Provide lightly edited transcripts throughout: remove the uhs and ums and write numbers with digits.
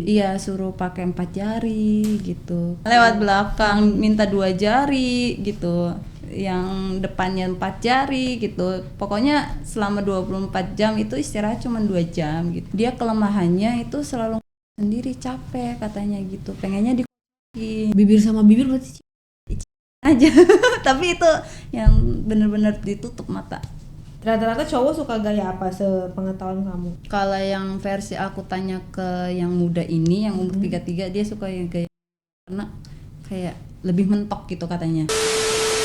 Iya, suruh pakai 4 jari gitu. Lewat belakang minta 2 jari gitu. Yang depannya 4 jari gitu. Pokoknya selama 24 jam itu istirahat cuma 2 jam gitu. Dia kelemahannya itu selalu sendiri capek katanya gitu. Pengennya dikokin Bibir sama bibir berarti aja. Tapi itu yang benar-benar ditutup mata. rata-rata cowok suka gaya apa sepengetahuan kamu? Kalau yang versi aku tanya ke yang muda ini, yang umur 33, dia suka yang gaya karena kayak lebih mentok gitu katanya.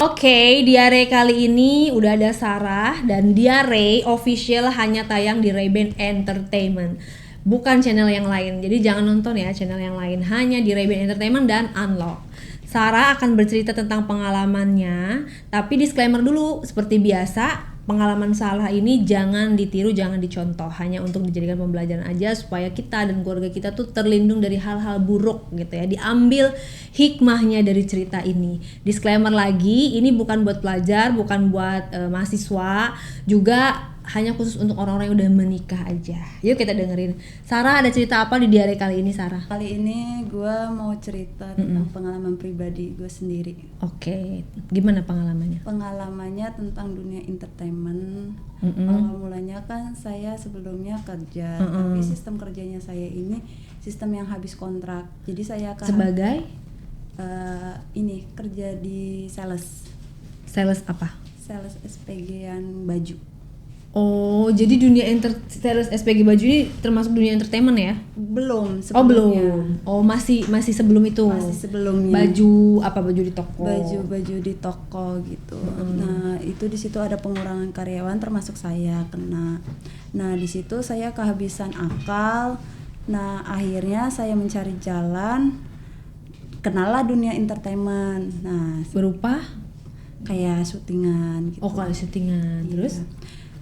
Oke, Diare kali ini udah ada Sarah dan Diare official hanya tayang di Ray-Ban Entertainment. Bukan channel yang lain. Jadi jangan nonton ya channel yang lain, hanya di Ray-Ban Entertainment dan Unlock. Sarah akan bercerita tentang pengalamannya, tapi disclaimer dulu seperti biasa. Pengalaman Sarah ini jangan ditiru, jangan dicontoh, hanya untuk dijadikan pembelajaran aja supaya kita dan keluarga kita tuh terlindung dari hal-hal buruk gitu ya. Diambil hikmahnya dari cerita ini. Disclaimer lagi, ini bukan buat pelajar, bukan buat mahasiswa, juga hanya khusus untuk orang-orang yang udah menikah aja. Yuk kita dengerin. Sarah ada cerita apa di Diare kali ini, Sarah? Kali ini gue mau cerita tentang pengalaman pribadi gue sendiri. Oke, gimana pengalamannya? Pengalamannya tentang dunia entertainment. Awal mulanya kan saya sebelumnya kerja, tapi sistem kerjanya saya ini sistem yang habis kontrak. Jadi saya Sebagai ini kerja di sales sales apa? sales SPG-an baju. Oh, jadi dunia sales SPG baju ini termasuk dunia entertainment ya? Belum Oh sebelumnya. belum. Oh masih sebelum itu. Masih sebelumnya. Baju apa, baju di toko? Baju di toko gitu. Nah itu di situ ada pengurangan karyawan termasuk saya kena. Nah di situ saya kehabisan akal. Nah akhirnya saya mencari jalan, kenalah dunia entertainment. Nah Berupa? kayak syutingan gitu. Oh kalau syutingan. Terus?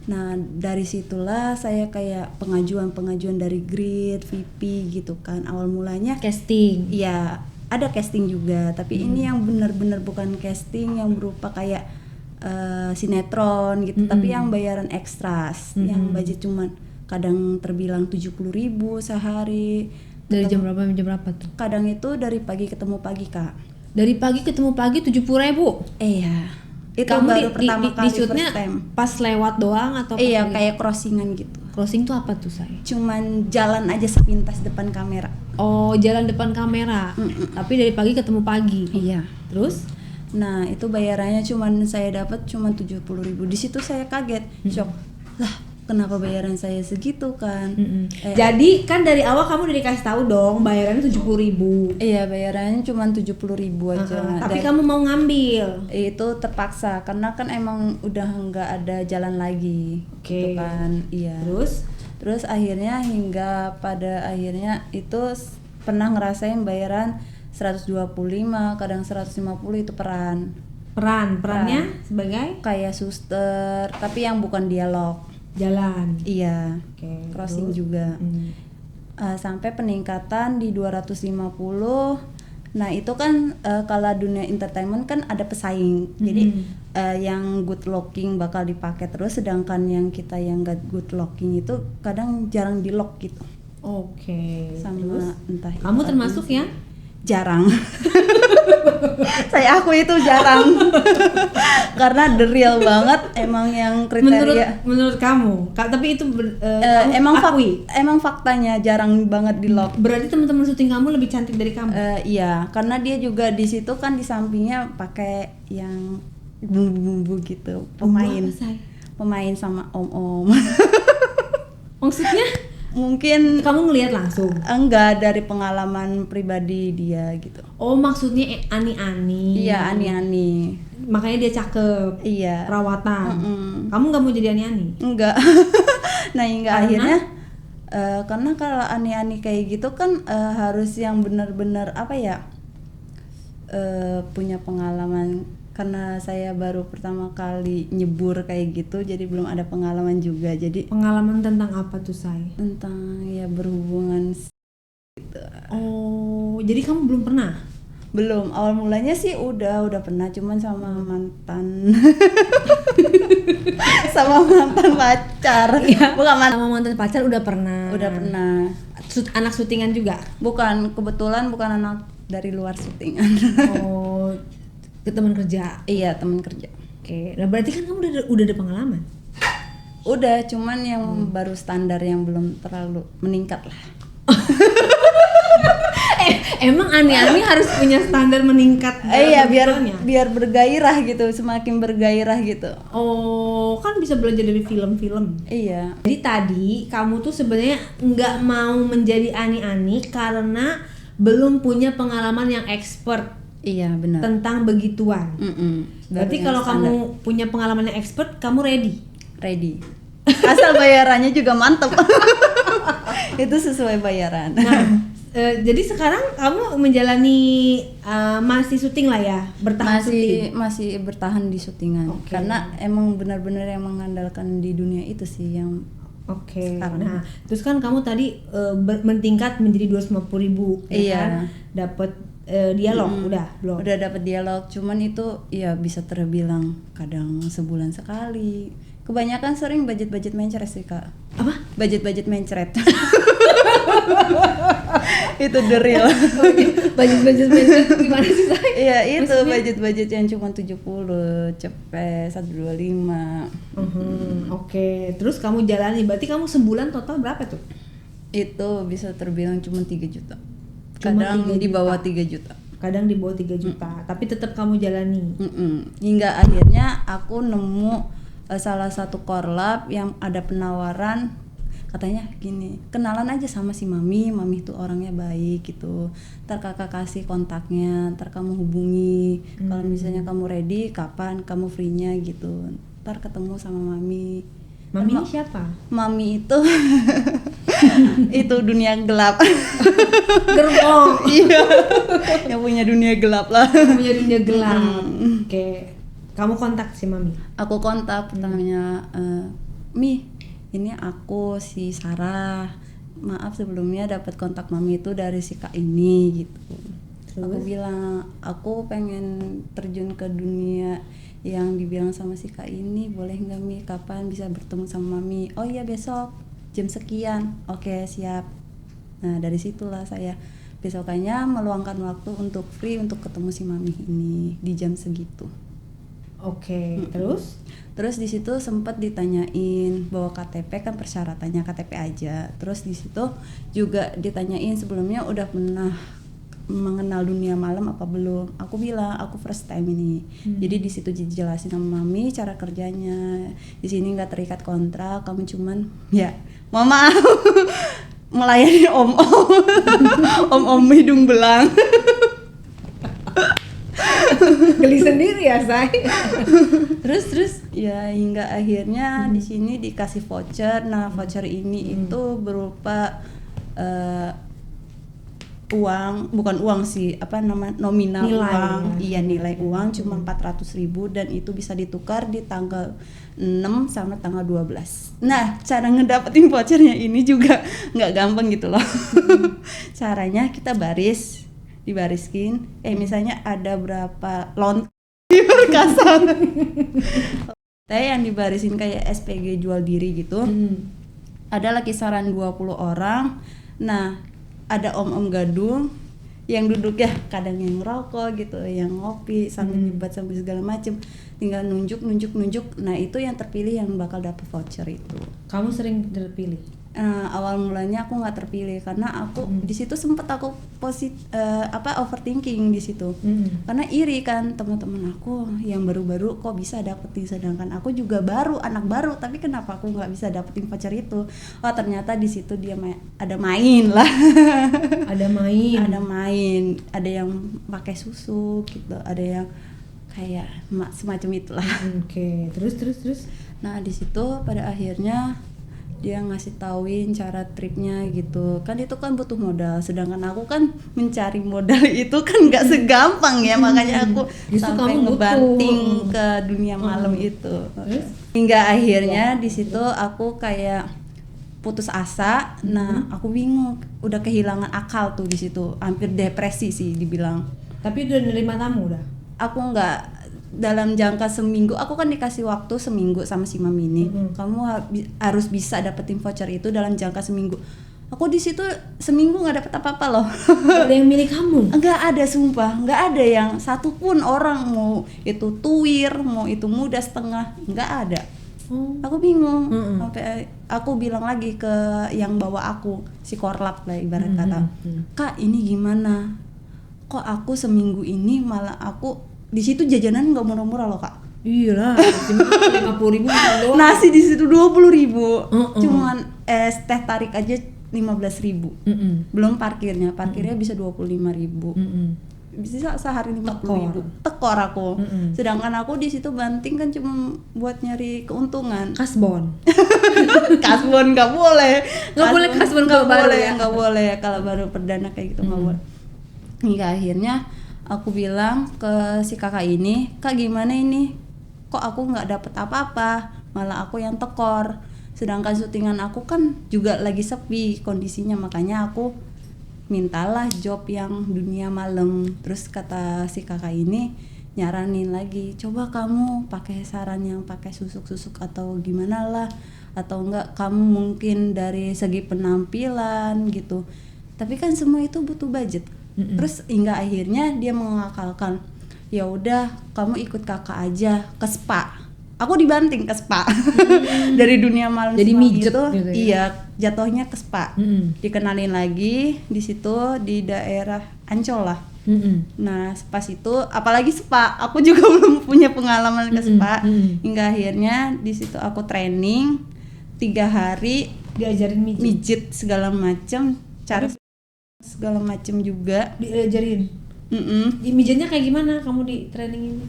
Nah dari situlah saya kayak pengajuan dari grid, VP gitu kan. Awal mulanya Casting. iya ada casting juga, tapi ini yang benar-benar bukan casting yang berupa kayak sinetron gitu, tapi yang bayaran ekstras, yang budget cuman kadang terbilang 70.000 sehari. Dari jam berapa sampai jam berapa tuh? Kadang itu dari pagi ketemu pagi kak. Dari pagi ketemu pagi 70.000. Iya. Itu Kamu baru di pertama kali shootnya first time. pas lewat doang atau pas Iya lagi? kayak crossingan gitu. Crossing tuh apa tuh, say? Cuman jalan aja sepintas depan kamera. Oh, jalan depan kamera. Tapi dari pagi ketemu pagi. Iya. Terus? Nah itu bayarannya cuman saya dapat cuman 70.000. Di situ saya kaget, shock. Lah kenapa bayaran saya segitu kan? Jadi kan dari awal kamu udah dikasih tahu dong bayarannya 70.000. Iya bayarannya cuman 70.000 aja. Tapi Dan kamu mau ngambil. itu terpaksa karena kan emang udah nggak ada jalan lagi. Oke. Gitu kan. Iya. Terus akhirnya hingga pada akhirnya itu pernah ngerasain bayaran 125, kadang 150 itu Perannya sebagai kayak suster, tapi yang bukan dialog. jalan. Iya. Oke. Crossing terus? juga. Sampai peningkatan di 250. Nah itu kan kalau dunia entertainment kan ada pesaing. Jadi yang good looking bakal dipakai terus, sedangkan yang kita yang gak good looking itu kadang jarang di lock gitu. Oke. Sama Terus? entah itu Kamu termasuk agensi. yang Jarang. Saya akui itu jarang. Karena the real banget emang yang kriteria. menurut kamu. Tapi itu kamu Emang akui. emang faktanya jarang banget di lock. Berarti teman-teman syuting kamu lebih cantik dari kamu. Iya, karena dia juga di situ kan di sampingnya pakai yang bumbu-bumbu gitu, Apa, say? pemain sama om-om. Maksudnya Mungkin kamu ngelihat langsung. enggak dari pengalaman pribadi dia gitu. Oh, maksudnya ani-ani. Iya, ani-ani. Makanya dia cakep. Iya. Perawatan. Kamu nggak mau jadi ani-ani? Enggak. Nah, hingga Karena? akhirnya karena kalau ani-ani kayak gitu kan harus yang benar-benar apa ya? Punya pengalaman, karena saya baru pertama kali nyebur kayak gitu, jadi belum ada pengalaman juga. Jadi Pengalaman tentang apa tuh, say? tentang ya berhubungan gitu. Oh, jadi kamu belum pernah? Belum, awal mulanya sih udah pernah, cuman sama mantan. Sama mantan pacar. Iya. Bukan mantan, Sama mantan pacar udah pernah. udah pernah. anak syutingan juga? Bukan, kebetulan bukan anak dari luar syutingan. Oh, ke teman kerja. Iya, teman kerja. Oke, nah berarti kan kamu udah ada pengalaman. Udah, cuman yang baru standar yang belum terlalu meningkat lah. Emang Ani harus punya standar meningkat. Iya, dalam biar bergairah gitu, semakin bergairah gitu. Oh, kan bisa belajar dari film-film. Iya. Jadi tadi kamu tuh sebenarnya nggak mau menjadi Ani karena belum punya pengalaman yang expert Iya, benar. tentang begituan. Berarti Baru kalau yang kamu standar. punya pengalaman yang expert, kamu Ready. Asal bayarannya juga mantep. Itu sesuai bayaran. Nah, jadi sekarang kamu menjalani masih syuting lah ya, bertahan syuting. masih bertahan di syutingan. Oke. Karena emang benar-benar yang mengandalkan di dunia itu sih yang Oke. sekarang. Nah, terus kan kamu tadi meningkat menjadi 250.000, ya Iya. kan? Dapat dialog, udah belum? udah dapat dialog, cuman itu ya bisa terbilang kadang sebulan sekali. Kebanyakan sering budget mencret sih, Kak. Apa? Budget mencret. Itu the real. Budget gimana sih, Say? Iya, itu Maksudnya? budget yang cuma 70, cepet 125. Oke. Terus kamu jalani, berarti kamu sebulan total berapa tuh? Itu bisa terbilang cuma 3 juta. Cuma Kadang 3 di juta. bawah 3 juta. Kadang di bawah 3 juta, tapi tetap kamu jalani. Hingga akhirnya aku nemu salah satu korlap yang ada penawaran, katanya gini, kenalan aja sama si Mami itu orangnya baik gitu, ntar kakak kasih kontaknya, ntar kamu hubungi, kalau misalnya kamu ready, kapan kamu free-nya gitu, ntar ketemu sama Mami. Mami ini siapa? Mami itu itu dunia gelap. Gerbong. Iya, yang punya dunia gelap lah. Punya dunia gelap. Oke. Kamu kontak si Mami. Aku kontak pertamanya, Mi, ini aku si Sarah, maaf sebelumnya dapat kontak Mami itu dari si Kak ini gitu. Aku bilang aku pengen terjun ke dunia yang dibilang sama si Kak ini, boleh nggak Mi, kapan bisa bertemu sama Mami? Oh iya, besok jam sekian. Oke, siap. Nah, dari situlah saya besokannya meluangkan waktu untuk free untuk ketemu si Mami ini di jam segitu. Oke. Terus di situ sempat ditanyain bahwa KTP kan persyaratannya KTP aja. Terus di situ juga ditanyain sebelumnya udah pernah mengenal dunia malam apa belum. Aku bilang aku first time ini. Jadi di situ dijelasin sama Mami cara kerjanya. Di sini nggak terikat kontrak, kamu cuman ya mama melayani om hidung belang. geli sendiri ya, Say. terus ya hingga akhirnya di sini dikasih voucher. Nah, voucher ini itu berupa uang, bukan uang sih, apa nama, nominal Nilai, uang. ya. Iya, nilai uang cuma 400.000 dan itu bisa ditukar di tanggal 6 sama tanggal 12. Nah, cara ngedapetin vouchernya ini juga nggak gampang gitu loh. Caranya kita dibariskin, misalnya ada berapa kasar. Saya yang dibarisin kayak SPG jual diri gitu. Ada kisaran 20 orang. Nah, ada om-om gadung yang duduk ya, kadang yang ngerokok gitu, yang ngopi sambil nyebat sambil segala macem, tinggal nunjuk. Nah, itu yang terpilih yang bakal dapet voucher itu. Kamu sering terpilih? Awal mulanya aku nggak terpilih karena aku di situ sempet aku overthinking di situ. Karena iri kan teman-teman aku yang baru-baru kok bisa dapetin, sedangkan aku juga anak baru, tapi kenapa aku nggak bisa dapetin voucher itu? Oh, ternyata di situ dia ada main lah. Ada yang pakai susu gitu, ada yang kayak semacam itulah. Oke. Terus Nah, di situ pada akhirnya dia ngasih tauin cara tripnya gitu kan, itu kan butuh modal, sedangkan aku kan mencari modal itu kan nggak segampang ya, makanya aku sampai ngebanting ke dunia malam itu. Hingga akhirnya di situ aku kayak putus asa. Nah, aku bingung, udah kehilangan akal tuh di situ, hampir depresi sih dibilang. Tapi udah nerima tamu udah? Aku nggak, dalam jangka seminggu, aku kan dikasih waktu seminggu sama si Mami ini. Kamu harus bisa dapetin voucher itu dalam jangka seminggu. Aku di situ seminggu nggak dapet apa-apa loh. Gak ada yang milik kamu? Nggak ada, sumpah, nggak ada yang satupun orang, mau itu tuwir, mau itu muda setengah, nggak ada. Aku bingung. Sampai aku bilang lagi ke yang bawa aku, si korlap lah ibarat kata, Kak ini gimana? Kok aku seminggu ini malah aku di situ jajanan nggak murah-murah loh Kak. Iya lah, 50.000 doang. Nasi di situ 20.000, cuman es teh tarik aja 15.000. Belum parkirnya bisa 25.000. Bisa sehari 50.000. Tekor aku. Sedangkan aku di situ banting kan cuma buat nyari keuntungan. Kasbon. Kasbon nggak boleh. Nggak boleh kasbon kalau baru ya? Nggak boleh kalau baru perdana kayak gitu nggak boleh. Hingga akhirnya aku bilang ke si kakak ini, Kak gimana ini? Kok aku nggak dapet apa-apa, malah aku yang tekor. Sedangkan syutingan aku kan juga lagi sepi kondisinya, makanya aku mintalah job yang dunia malam. Terus kata si kakak ini nyaranin lagi, coba kamu pakai saran yang pakai susuk-susuk atau gimana lah, atau enggak kamu mungkin dari segi penampilan gitu. Tapi kan semua itu butuh budget. Terus hingga akhirnya dia mengakalkan, ya udah kamu ikut kakak aja ke spa. Aku dibanting ke spa. Dari dunia malam jadi mijet itu, gitu ya? Iya, jatuhnya ke spa. Dikenalin lagi di situ di daerah Ancol lah. Nah, spa itu, apalagi spa, aku juga belum punya pengalaman ke spa. Hingga akhirnya di situ aku training 3 hari, Diajarin mijit segala macam, cara segala macam juga. Diajarin. Mijitnya kayak gimana kamu di training ini?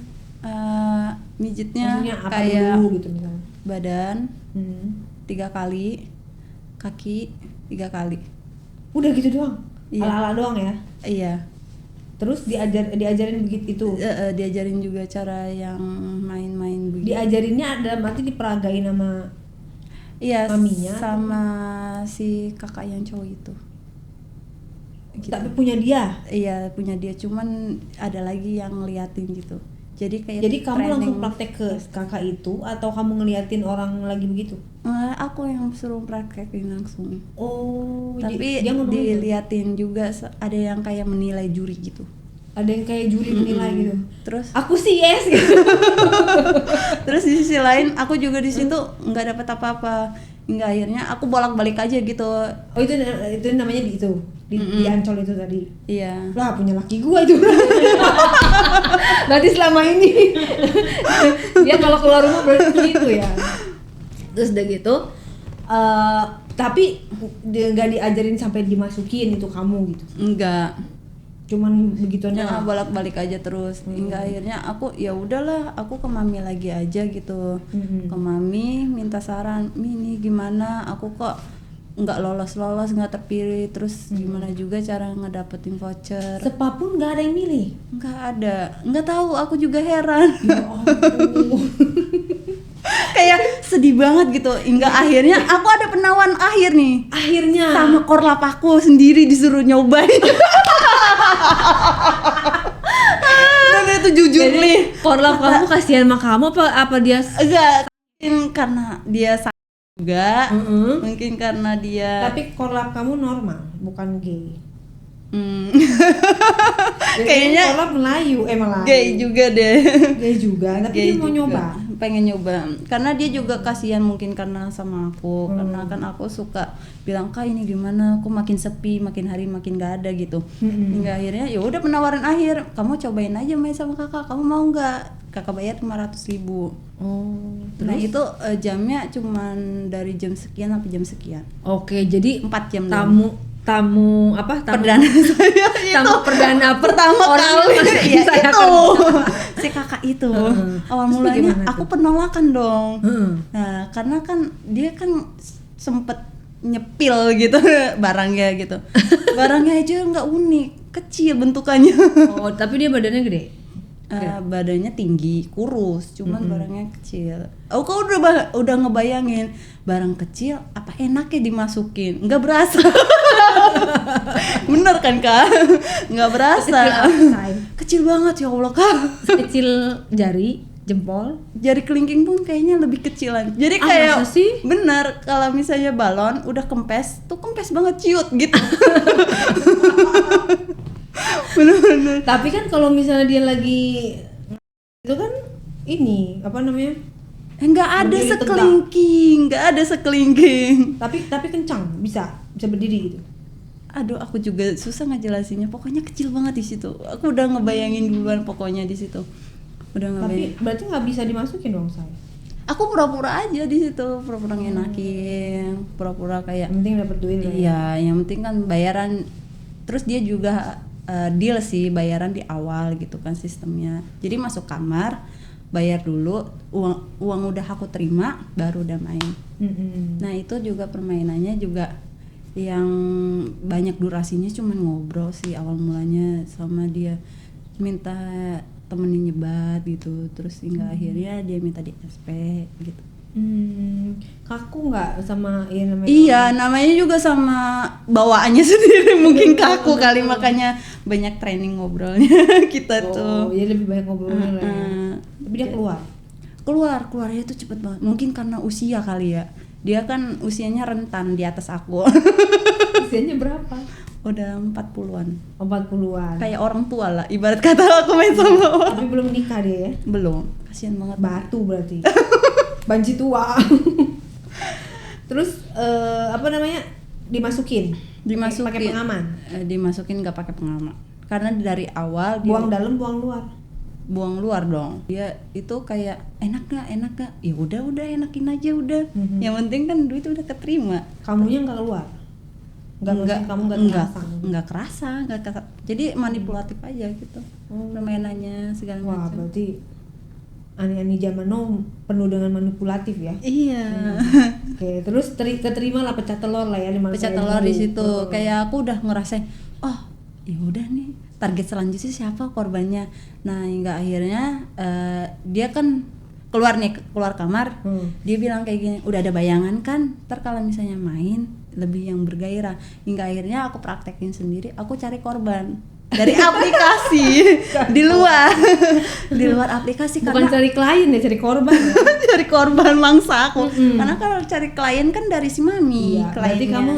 Mijitnya maksudnya apa kayak dulu gitu misalnya? badan 3 kali, kaki 3 kali. Udah gitu doang? Iya. Ala-ala doang ya? Iya. Terus diajarin begitu itu? Diajarin juga cara yang main-main begitu. Diajarinnya ada berarti diperagain sama Iya, maminya sama si kakak yang cowok itu. Gitu. Tapi punya dia? Iya, punya dia, cuman ada lagi yang ngeliatin gitu. Jadi kamu langsung praktek ke kakak itu atau kamu ngeliatin orang lagi begitu? Aku yang suruh praktekin langsung. Oh, tapi dia diliatin juga, ada yang kayak menilai juri gitu. Ada yang kayak juri menilai gitu. Terus aku sih yes gitu. Terus di sisi lain aku juga di situ nggak dapat apa-apa. Hingga akhirnya aku bolak-balik aja gitu. Oh itu namanya di itu di Ancol itu tadi. Iya. Lah punya laki gua itu. Berarti selama ini dia kalau keluar rumah berarti gitu ya. Terus udah gitu, tapi nggak diajarin sampai dimasukin itu kamu gitu. Enggak. Cuman begitunya bolak-balik aja terus. Hingga akhirnya aku ya udahlah, aku ke mami lagi aja gitu. Ke mami minta saran, ini gimana, aku kok nggak lolos nggak terpilih, terus gimana juga cara ngedapetin voucher. Spa pun nggak ada yang milih? Nggak ada, nggak tahu, aku juga heran. Ya ampun. Kayak sedih banget gitu. Hingga akhirnya aku ada penawaran akhir nih. Akhirnya sama korlap aku sendiri disuruh nyobain. Dan itu jujur nih, korlap kamu kasihan sama kamu apa dia? Enggak, mungkin karena dia juga, mungkin karena dia. Tapi korlap kamu normal, bukan gay. Kayaknya korlap Melayu, Melayu. Gay juga deh. Gay juga, tapi Gay dia mau juga. nyoba. Pengen nyoba, karena dia juga kasihan mungkin karena sama aku, karena kan aku suka bilang, Kak ini gimana, aku makin sepi, makin hari makin gak ada gitu. Hingga akhirnya ya udah penawaran akhir, kamu cobain aja main sama kakak, kamu mau nggak? Kakak bayar 500.000. Nah itu jamnya cuman dari jam sekian sampai jam sekian. Oke, jadi 4 jam tamu perdana saya perdana pertama kali ya itu si kakak itu. Awal mulanya aku penolakan dong. Nah karena kan dia kan sempet nyepil gitu barangnya gitu. Barangnya aja nggak unik, kecil bentukannya. Oh tapi dia badannya gede? Badannya tinggi, kurus, cuman barangnya kecil. Aku udah ngebayangin barang kecil apa enaknya dimasukin, nggak berasa. Bener kan Kak? Nggak berasa. Kecil apa, say? Kecil banget ya Allah Kak. Kecil jari? Jempol? Jari kelingking pun kayaknya lebih kecilan. Jadi Ah, kayak masa sih? bener kalau misalnya balon udah kempes, tuh kempes banget ciut gitu. Bener-bener. Tapi kan kalau misalnya dia lagi itu kan ini apa namanya? Nggak ada Berdiri sekelingking, nggak ada sekelingking. Tapi kencang, bisa berdiri gitu. Aduh, aku juga susah ngejelasinnya. Pokoknya kecil banget di situ. Aku udah ngebayangin duluan pokoknya di situ. Udah ngebayangin. Tapi berarti nggak bisa dimasukin dong, saya. Aku pura-pura aja di situ, pura-pura ngenakin, pura-pura kayak Yang penting dapat duit lah. Ya. iya, yang penting kan bayaran. Terus dia juga deal sih bayaran di awal gitu kan sistemnya. Jadi masuk kamar, bayar dulu, uang udah aku terima, baru udah main. Nah itu juga permainannya juga yang banyak durasinya cuman ngobrol sih awal mulanya, sama dia minta temenin nyebat gitu, terus hingga akhirnya dia minta di SP gitu. Kaku nggak sama ya namanya? Iya, namanya juga sama bawaannya sendiri mungkin kaku kali, makanya banyak training ngobrolnya kita tuh. Oh, jadi lebih banyak ngobrolnya lah ya. Tapi dia Keluarnya tuh cepet banget. Mungkin karena usia kali ya. Dia kan usianya rentan di atas aku. Usianya berapa? Udah 40-an. 40-an. Kayak orang tua lah, ibarat kata aku main sama orang. Tapi belum nikah dia ya? Belum, kasihan banget. Batu berarti. Banci tua. Terus apa namanya? Dimasukin pakai pengaman. Dimasukin nggak pakai pengaman. Karena dari awal Buang dalam, buang luar. Buang luar dong. Dia itu kayak enak gak? Ya udah enakin aja udah. Yang penting kan duit udah keterima. Kamunya nggak keluar? Nggak, kamu nggak kerasa? Jadi manipulatif aja gitu. Permainannya segala macam. Wah, berarti ani-ani zaman now penuh dengan manipulatif ya. Iya. Oke, terus keterima lah pecah telur lah ya, Pecah telur di situ. Kayak aku udah ngerasain, oh ya udah nih, target selanjutnya siapa korbannya. Nah hingga akhirnya dia kan keluar kamar. Dia bilang kayak gini, udah ada bayangan kan, ntar kalau misalnya main lebih yang bergairah. Hingga akhirnya aku praktekin sendiri, aku cari korban dari aplikasi di luar aplikasi. Bukan karena cari klien ya, cari korban ya? cari korban mangsa aku. Karena kalau cari klien kan dari si mami. Iya, berarti kliennya. kamu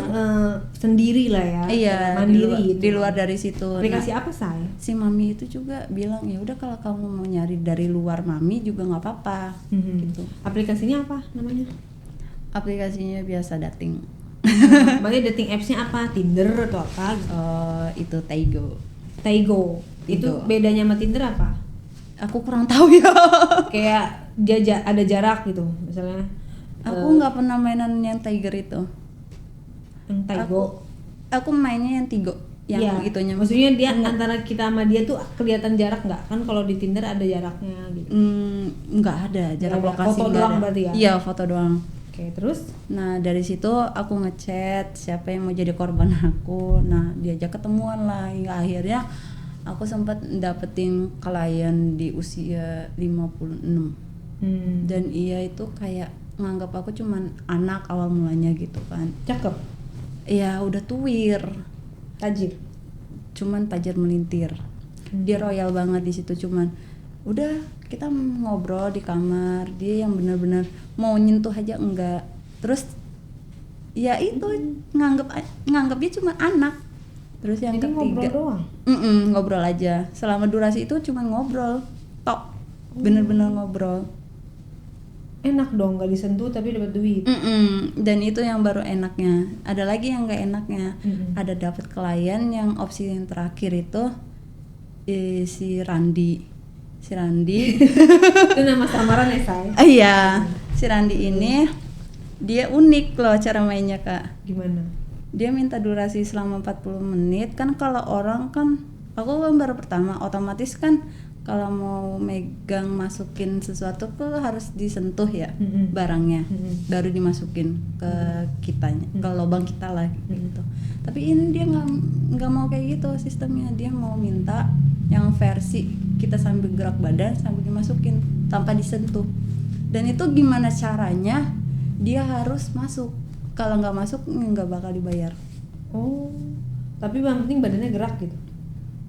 sendiri lah ya. Iya, mandiri di luar dari situ. Aplikasi apa say? Si mami itu juga bilang ya udah kalau kamu mau nyari dari luar mami juga nggak apa-apa gitu. Aplikasinya apa namanya? Aplikasinya biasa dating. Makanya dating appsnya apa? Tinder atau apa? Itu Taigo. Itu bedanya sama Tinder apa? Aku kurang tahu ya. Kayak dia ada jarak gitu misalnya. Aku nggak pernah mainan yang Tiger itu. Yang Taigo. Aku mainnya yang Tigo. Yang ya, itunya. Maksudnya dia antara kita sama dia tuh kelihatan jarak nggak? Kan kalau di Tinder ada jaraknya gitu. Nggak ada jarak lokasi. Foto doang berarti ya? Iya, foto doang. Oke, terus? Nah dari situ aku ngechat siapa yang mau jadi korban aku. Nah diajak ketemuan lah, hingga akhirnya aku sempat dapetin klien di usia 56. Dan ia itu kayak nganggap aku cuman anak awal mulanya gitu kan. Cakep? Iya udah tuwir, Tajir? cuman tajir melintir. Dia royal banget di situ, cuman udah kita ngobrol di kamar, dia yang benar-benar mau nyentuh aja enggak. Terus ya itu nganggap dia cuma anak. Terus yang jadi ketiga ngobrol doang? Ngobrol aja selama durasi itu cuma ngobrol tok, bener-bener ngobrol. Enak dong, nggak disentuh tapi dapat duit. Dan itu yang baru enaknya. Ada lagi yang nggak enaknya. Ada dapat klien yang opsi yang terakhir itu si Randi. Itu nama samaran ya say? Iya, si Randi ini dia unik loh cara mainnya Kak. Gimana? Dia minta durasi selama 40 menit. Kan kalau orang kan, aku kan baru pertama, otomatis kan kalau mau megang masukin sesuatu tuh harus disentuh ya barangnya, baru dimasukin ke kitanya, ke lubang kita lah gitu. Tapi ini dia nggak mau kayak gitu sistemnya. Dia mau minta yang versi kita sambil gerak badan sambil dimasukin tanpa disentuh. Dan itu gimana caranya dia harus masuk. Kalau nggak masuk nggak bakal dibayar. Oh, tapi yang penting badannya gerak gitu?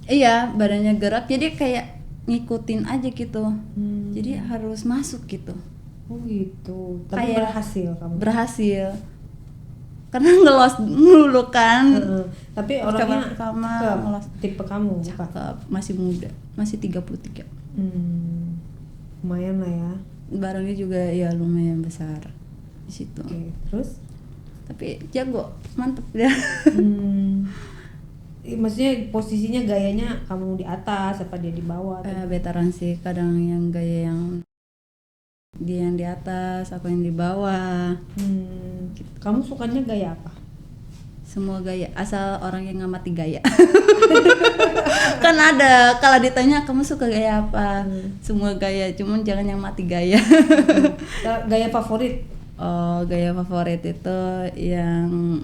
Iya, badannya gerak, jadi kayak ngikutin aja gitu. Jadi harus masuk gitu. Oh gitu. Tapi Kayak berhasil kamu. Berhasil. Karena ngelos dulu kan. Tapi orangnya kamar cakep, ngelos. tipe kamu bukan? Cakep, masih muda, masih 33. Lumayan lah ya. Barangnya juga ya lumayan besar di situ. Oke, terus? Tapi jago, mantep dia. Maksudnya posisinya gayanya kamu di atas apa dia di bawah? Betaran sih, kadang yang gaya yang dia yang di atas, aku yang di bawah. Kamu sukanya gaya apa? Semua gaya, asal orang yang ngamati gaya. Kan ada kalau ditanya kamu suka gaya apa, semua gaya, cuman jangan yang mati gaya. Gaya favorit? Oh, gaya favorit itu yang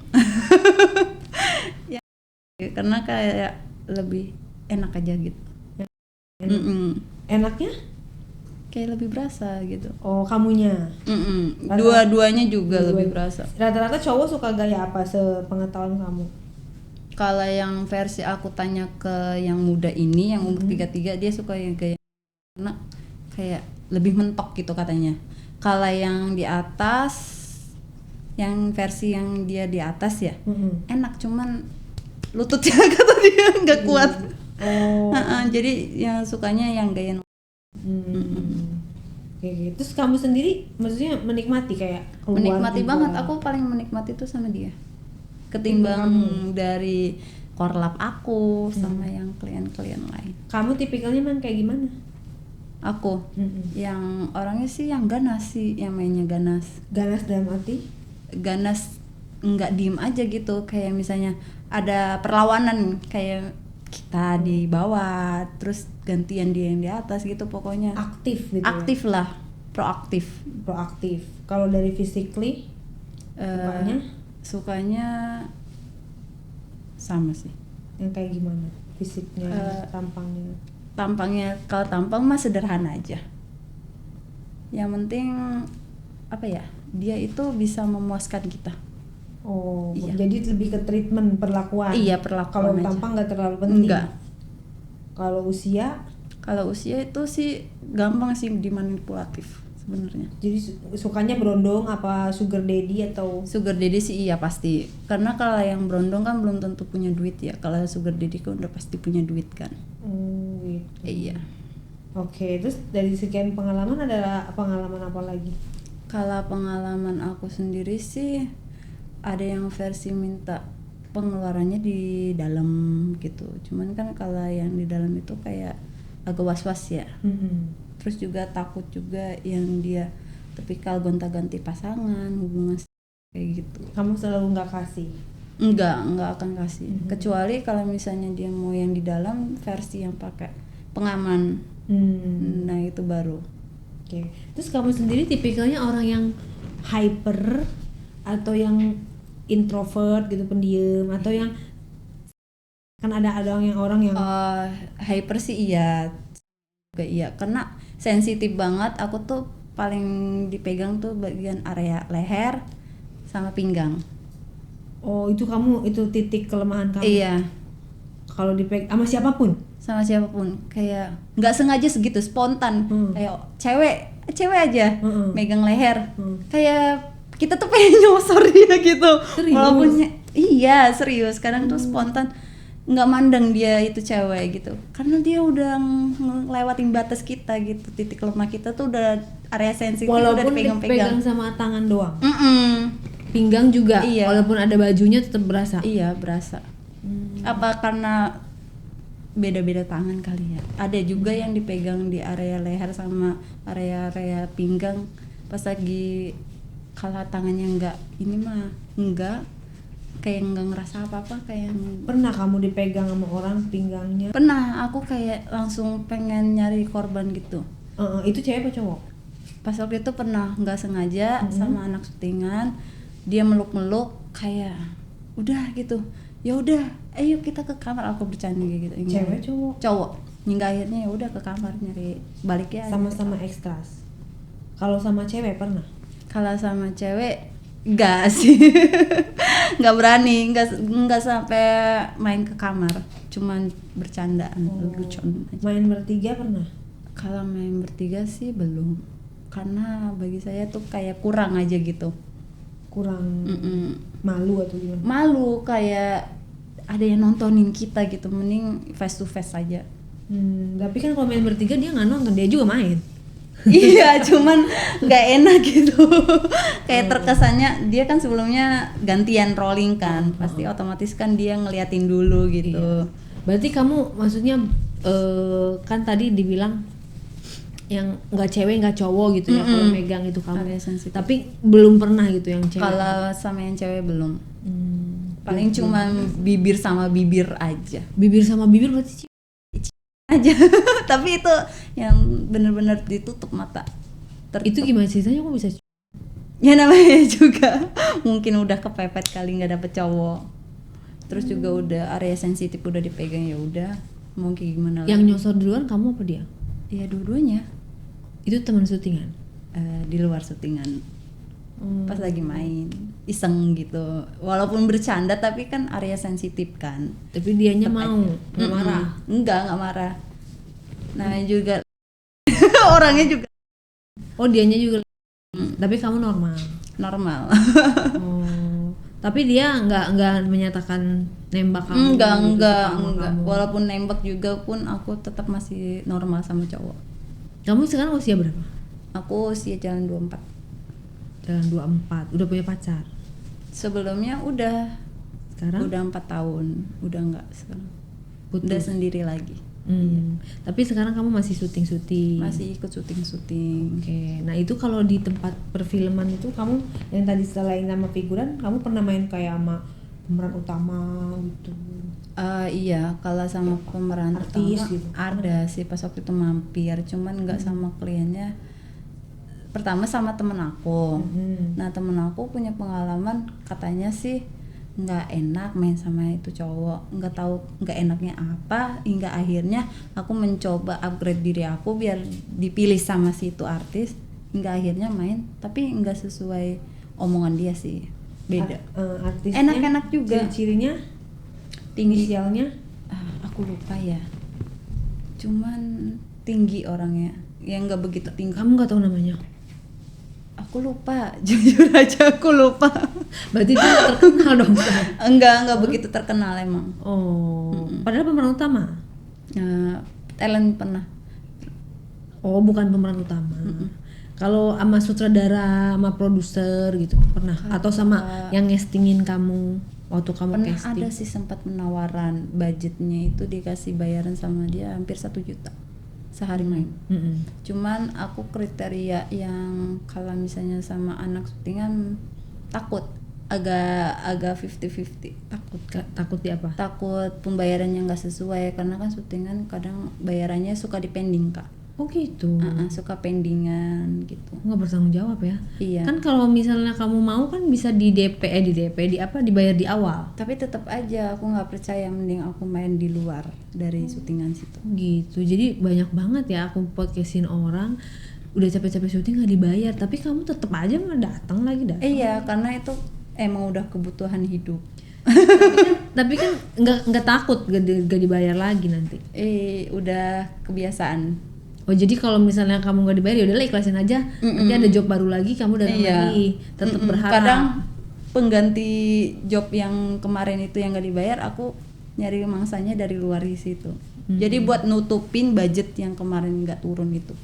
karena kayak lebih enak aja gitu. Enaknya? Kayak lebih berasa gitu. Oh, kamunya? Dua-duanya juga lebih berasa. Rata-rata cowok suka gaya apa sepengetahuan kamu? Kalau yang versi aku tanya ke yang muda ini, yang umur 33, dia suka yang gaya karena kayak lebih mentok gitu katanya. Kalau yang di atas, yang versi yang dia di atas ya, enak cuman lututnya kata dia nggak kuat. Jadi yang sukanya yang gaya. Kayak gitu. Terus kamu sendiri maksudnya menikmati kayak keluar Menikmati juga. banget, aku paling menikmati tuh sama dia ketimbang dari korlap aku sama yang klien-klien lain. Kamu tipikalnya emang kayak gimana? Aku yang orangnya sih yang ganas sih, yang mainnya ganas. Ganas dalam arti? Ganas nggak diem aja gitu, kayak misalnya ada perlawanan kayak kita di bawah terus gantian dia yang di atas gitu, pokoknya Aktif gitu. aktif lah, proaktif. Kalau dari physically sukanya sama sih. yang kayak gimana fisiknya, Tampangnya kalau tampang mah sederhana aja, yang penting apa ya, dia itu bisa memuaskan kita. Oh iya. Jadi lebih ke treatment perlakuan. Iya, perlakuan. Kalau aja. tampang nggak terlalu penting. Enggak. Kalau usia itu sih gampang sih dimanipulatif sebenarnya. Jadi sukanya berondong apa sugar daddy atau? Sugar daddy sih iya pasti, karena kalau yang berondong kan belum tentu punya duit ya. Kalau sugar daddy kan udah pasti punya duit kan. Gitu. Iya. Oke, terus dari sekian pengalaman ada pengalaman apa lagi? Kalau pengalaman aku sendiri sih ada yang versi minta pengeluarannya di dalam gitu. Cuman kan kalau yang di dalam itu kayak agak was-was ya. Terus juga takut juga yang dia tipikal gonta-ganti pasangan, hubungan kayak gitu. Kamu selalu nggak kasih? Enggak akan kasih. Kecuali kalau misalnya dia mau yang di dalam versi yang pakai pengaman. Nah itu baru. Oke. Terus kamu sendiri tipikalnya orang yang hyper atau yang introvert gitu, pendiam, atau yang kan ada orang yang hyper sih iya. Juga iya, karena sensitif banget. Aku tuh paling dipegang tuh bagian area leher sama pinggang. Oh, itu kamu, itu titik kelemahan kamu? Iya. Kalau dipegang sama siapapun? Sama siapapun, kayak nggak sengaja segitu, spontan. Kayak cewek aja megang leher. Kayak kita tuh pengen nyosor dia gitu. Serius? Walaupun iya serius, kadang tuh spontan nggak mandang dia itu cewek gitu, karena dia udah ngelewatin batas kita gitu, titik lemah kita tuh udah area sensitif. Walaupun udah dipegang-pegang sama tangan doang. Pinggang juga. Iya. Walaupun ada bajunya tetap berasa. Iya berasa. Apa karena beda-beda tangan kali ya, ada juga yang dipegang di area leher sama area pinggang, pas lagi kalau tangannya nggak ini mah enggak, kayak nggak ngerasa apa-apa. Kayak pernah kamu dipegang sama orang pinggangnya? Pernah, aku kayak langsung pengen nyari korban gitu. Itu cewek apa cowok? Pas waktu itu pernah nggak sengaja sama anak syutingan, dia meluk-meluk kayak udah gitu, ya udah ayo kita ke kamar, aku bercanda gitu. Cewek cowok? Cowok. Hingga akhirnya ya udah ke kamar nyari balik ya. Sama-sama ekstras. Kalau sama cewek pernah? Kalau sama cewek enggak sih. Nggak berani, nggak sampai main ke kamar, cuman bercandaan, lucuan aja. Main bertiga pernah? Kalau main bertiga sih belum, karena bagi saya tuh kayak kurang aja gitu. Kurang Mm-mm. malu atau gimana? Malu kayak ada yang nontonin kita gitu, mending face to face aja. Tapi kan kalau main bertiga dia nggak nonton, dia juga main. Iya, cuman nggak enak gitu. Kayak terkesannya dia kan sebelumnya gantian rolling kan, pasti otomatis kan dia ngeliatin dulu gitu. Berarti kamu maksudnya kan tadi dibilang yang nggak cewek nggak cowok gitu ya kalau megang itu kamu. Area sensitif. Tapi belum pernah gitu yang cewek. Kalau sama yang cewek belum. Paling Gitu. cuman bibir sama bibir aja. Bibir sama bibir berarti Aja. Tapi itu yang bener-bener ditutup mata. itu gimana ceritanya kok bisa? Ya namanya juga mungkin udah kepepet kali nggak dapet cowok. Terus juga udah area sensitif udah dipegang, ya udah mau kayak gimana Yang lagi. nyosor duluan kamu apa dia? Ya dua-duanya. Itu teman syutingan. Di luar syutingan pas lagi main iseng gitu, walaupun bercanda tapi kan area sensitif kan. Tapi dianya mau nggak marah. Nggak marah. Nah juga orangnya juga Oh dianya juga. Tapi kamu normal. normal. Oh. Tapi dia nggak menyatakan nembak kamu. enggak gitu, sama kamu. walaupun nembak juga pun aku tetap masih normal sama cowok. Kamu sekarang usia berapa? Aku usia jalan 24. Jalan 24. Udah punya pacar. Sebelumnya udah Sekarang udah 4 tahun, udah enggak sekarang. putus. Udah sendiri lagi. Tapi sekarang kamu masih syuting-syuting. Masih ikut syuting. Oke. Nah, itu kalau di tempat perfilman itu kamu yang tadi selain nama figuran, kamu pernah main kayak sama pemeran utama gitu. Iya, kalau sama pemeran Artis utama gitu. ada sih pas waktu itu mampir, cuman nggak sama kliennya. Pertama sama temen aku. Nah temen aku punya pengalaman, katanya sih nggak enak main sama itu cowok, nggak tahu nggak enaknya apa, hingga akhirnya aku mencoba upgrade diri aku biar dipilih sama si itu artis, hingga akhirnya main, tapi nggak sesuai omongan dia sih, beda. Artisnya Enak-enak juga. Ciri-cirinya, Tinggi. inisialnya. Aku lupa ya, cuman tinggi orangnya, yang nggak begitu tinggi. Kamu nggak tahu namanya. Aku lupa, jujur aja aku lupa. Berarti dia terkenal dong. Sam. Enggak begitu terkenal emang. Oh, padahal pemeran utama. Talent pernah. Oh, bukan pemeran utama. Kalau sama sutradara, sama produser gitu pernah? Atau sama yang ngestingin kamu waktu kamu Pernah casting? ada sih sempat penawaran, budgetnya itu dikasih bayaran sama dia hampir 1 juta sehari main. Cuman aku kriteria yang kalau misalnya sama anak syutingan takut, agak 50-50. Takut di apa? Takut pembayarannya nggak sesuai, karena kan syutingan kadang bayarannya suka dipending kak. Oh gitu. Suka pendingan gitu. Nggak bertanggung jawab ya? Iya. Kan kalau misalnya kamu mau kan bisa di dibayar di awal. Tapi tetap aja aku nggak percaya, mending aku main di luar dari syutingan situ. Gitu. Jadi banyak banget ya aku podcastin orang udah capek-capek syuting nggak dibayar, tapi kamu tetap aja nggak datang lagi. Iya, karena itu emang udah kebutuhan hidup. Tapi kan nggak takut gak dibayar lagi nanti. Udah kebiasaan. Oh jadi kalau misalnya kamu nggak dibayar ya udahlah ikhlasin aja. Nanti ada job baru lagi kamu datang lagi. Tetap berharap. Kadang pengganti job yang kemarin itu yang nggak dibayar, aku nyari mangsanya dari luar di situ. Jadi buat nutupin budget yang kemarin nggak turun itu.